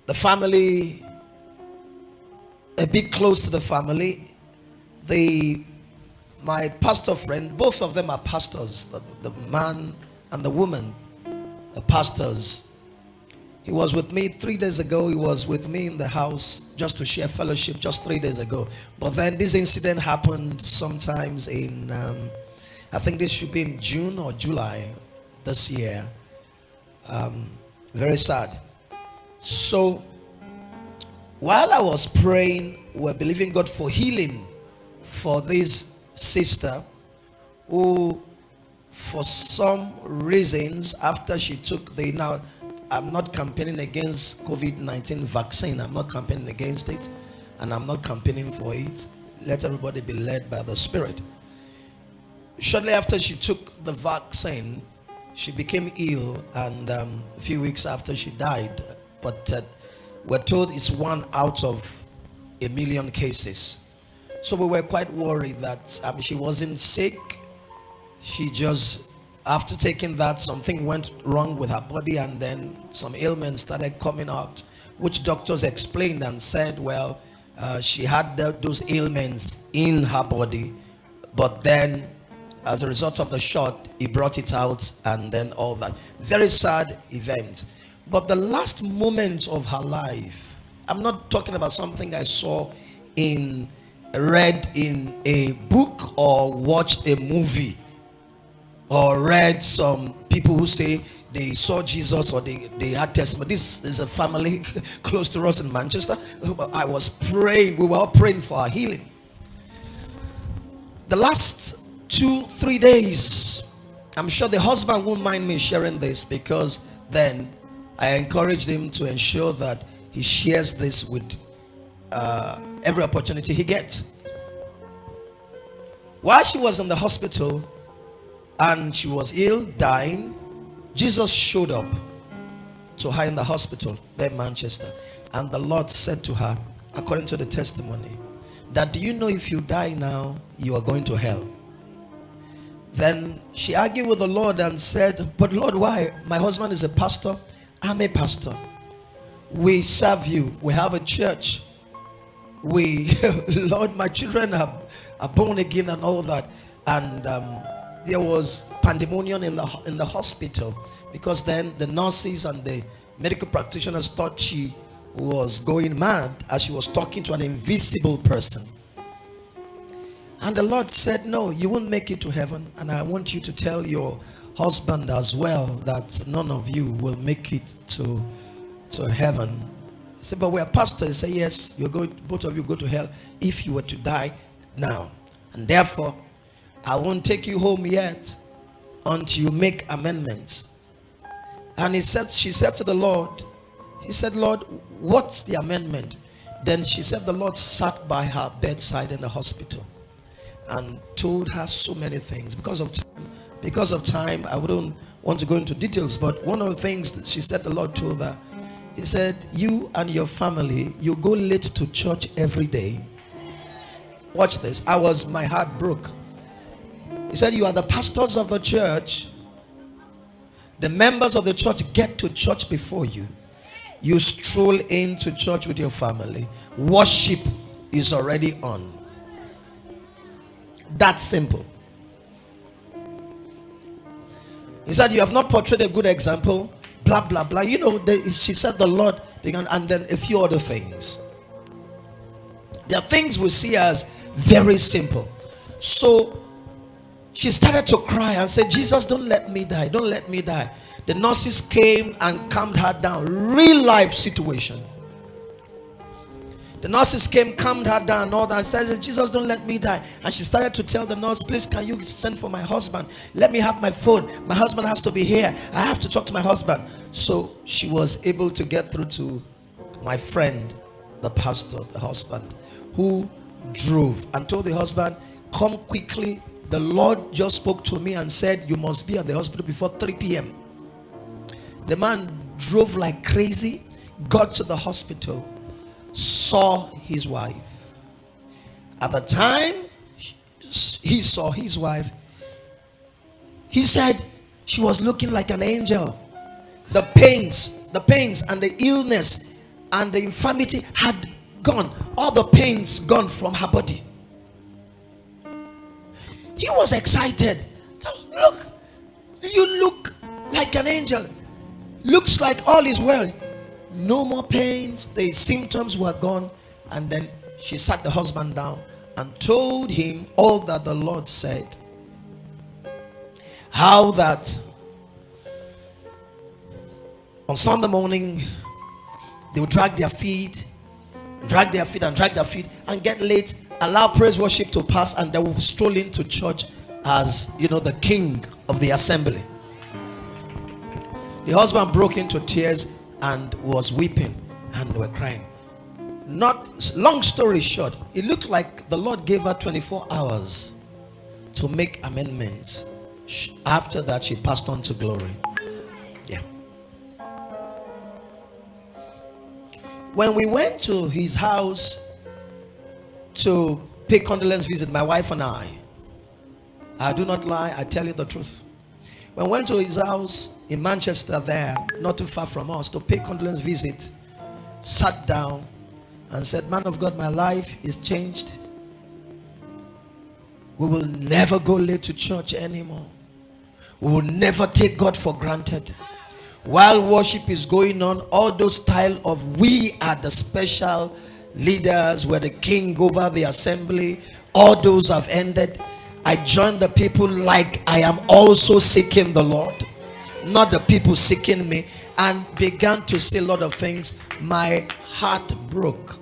The family, a bit close to the family, my pastor friend, both of them are pastors, the man and the woman, the pastors. He was with me 3 days ago. He was with me in the house just to share fellowship just 3 days ago. But then this incident happened sometimes in, I think this should be in June or July this year. Very sad. So while I was praying, we were believing God for healing for this sister who, for some reasons, after she took the, now I'm not campaigning against COVID-19 vaccine. I'm not campaigning against it, and I'm not campaigning for it. Let everybody be led by the Spirit. Shortly after she took the vaccine, she became ill, and a few weeks after she died. But we're told it's 1 out of a million cases. So we were quite worried that she wasn't sick. She just, after taking that, something went wrong with her body, and then some ailments started coming out, which doctors explained and said, well, she had those ailments in her body, but then as a result of the shot, he brought it out, and then all that. Very sad event. But the last moments of her life, I'm not talking about something I saw read in a book or watched a movie, or read some people who say they saw Jesus or they had testimony. This is a family close to us in Manchester. I was praying, we were all praying for our healing. The last 2-3 days, I'm sure the husband won't mind me sharing this, because then I encouraged him to ensure that he shares this with every opportunity he gets. While she was in the hospital and she was ill, dying, Jesus showed up to her in the hospital there in Manchester, and the Lord said to her, according to the testimony, that, do you know if you die now, you are going to hell? Then she argued with the Lord and said, but Lord, why? My husband is a pastor. I'm a pastor. We serve you. We have a church. Lord, my children are born again and all that. And there was pandemonium in the hospital, because then the nurses and the medical practitioners thought she was going mad as she was talking to an invisible person. And the Lord said, no, you won't make it to heaven, and I want you to tell your husband as well that none of you will make it to heaven. I said, but we're pastors. He said, yes, both of you go to hell if you were to die now, and therefore I won't take you home yet until you make amendments. And she said to the Lord, she said, Lord, what's the amendment? Then she said the Lord sat by her bedside in the hospital and told her so many things. Because of time, I wouldn't want to go into details, but one of the things that she said the Lord told her, he said, you and your family, you go late to church every day. Watch this. My heart broke. He said, you are the pastors of the church. The members of the church get to church before you. You stroll into church with your family. Worship is already on. That simple. He said, you have not portrayed a good example, blah blah blah. You know, she said the Lord began, and then a few other things. There are things we see as very simple. So she started to cry and said, Jesus, don't let me die, don't let me die. The nurses came and calmed her down. Real life situation. The nurses came, calmed her down and all that. She said, Jesus, don't let me die. And she started to tell the nurse, please, can you send for my husband? Let me have my phone. My husband has to be here. I have to talk to my husband. So she was able to get through to my friend, the pastor, the husband, who drove and told the husband, come quickly. The Lord just spoke to me and said, you must be at the hospital before 3 p.m. The man drove like crazy, got to the hospital, saw his wife. At the time he saw his wife, he said she was looking like an angel. The pains and the illness and the infirmity had gone, all the pains gone from her body. He was excited. Look, you look like an angel. Looks like all is well. No more pains. The symptoms were gone. And then she sat the husband down and told him all that the Lord said. How that on Sunday morning they would drag their feet and get late, allow praise worship to pass, and they will stroll into church as, you know, the king of the assembly. The husband broke into tears and was weeping and were crying. Not long story short, it looked like the Lord gave her 24 hours to make amendments. After that, she passed on to glory. Yeah. When we went to his house to pay condolence visit, my wife and I do not lie, I tell you the truth. When we went to his house in Manchester there, not too far from us, to pay condolence visit, sat down and said, man of God, my life is changed. We will never go late to church anymore. We will never take God for granted. While worship is going on, all those style of we are the special leaders, we're the king over the assembly, all those have ended. I joined the people like I am also seeking the Lord, not the people seeking me, and began to say a lot of things. My heart broke.